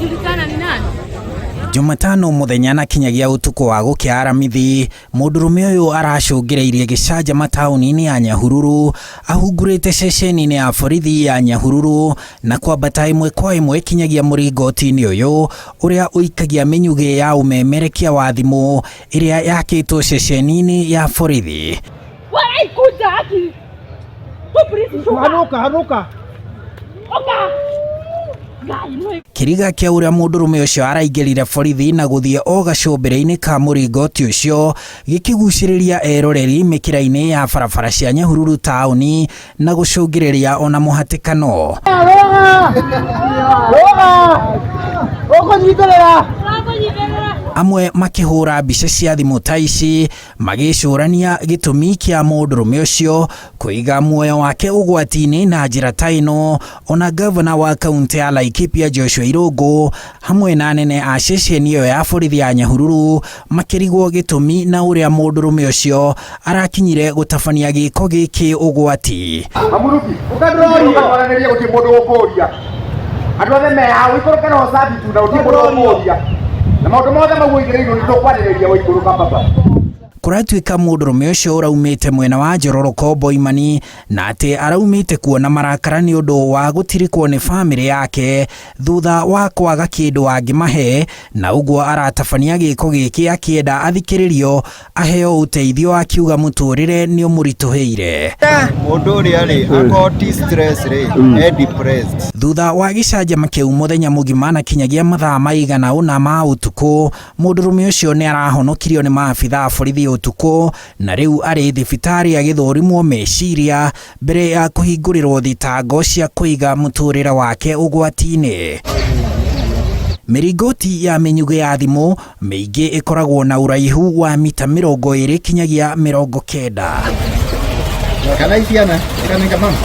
anajulikana ni nani? Jumatano muthenya na kinyagia utuko wa gukiaramithi mundurume uyu aracungireirie gicanjama tauni-ini ya Nyahururu ahungurite ceceni-ini ya borithi ya Nyahururu na kwambata imwe kwa imwe kinyagia muringoti-ini uyu uria uikagia menyuge ya umemerekia wa thimu iria yakitwo ceceni-ini ya borithi. Kuja haki. Hanuka. Kiriga kia uria mundurume ucio araingirire borithi na guthie o gacumbire-ini ka muringoti ucio gikiguciriria eroreri mikira-ini ya barabara cia Nyahururu tauni na gucungiriria ona muhatikano. Amwe makihura mbica cia thimu ta ici magicurania gitumi kia mundurume ucio kuiga muoyo wake ugwati-ini na njira ta ino. Ona gavana wa kaunti ya Laikipia Joshua Irungu hamwe na anene a ceceni iyo ya borithi ya Nyahururu makirigwo gitumi na uria mundurume ucio arakinyire gutabania giko giki ugwati. Amuruki ukadrori ukaranĩria guti mundu gukuria andu othe me hau ikũrũke no sabi tu na uti mundu gukuria na maundu mothe magũigĩrĩirwo nĩ tũkwarĩrĩria waikũrũka baba. Kuratuika mundurume ucio uraumite mwena wa Njororoko Boimani na ati araumite kuona marakara ni undu wa gutirikwo ni family yake thutha wa kwaga kindu angimahe, na uguo aratabania giko giki akienda athikiririo aheo uteithio akiuga muturire ni umurituheire. Mundu uria ri akoti stress ri depressed. Thutha wa gicanjama kiu muthenya mugima na kinyagia mathaa maigana una ma utuku mundurume ucio ni arahonokirio ni maabitha borithi utuku na riu ari thibitari agithorimwo meciria mbere ya kuhingurirwo thitango cia kuiga muturire wake ugwati-ini. Miringoti ya menyuge ya thimu meingi ikoragwo na uraihu wa mita 20 kinyagia 90. Kana isiana, kana mama.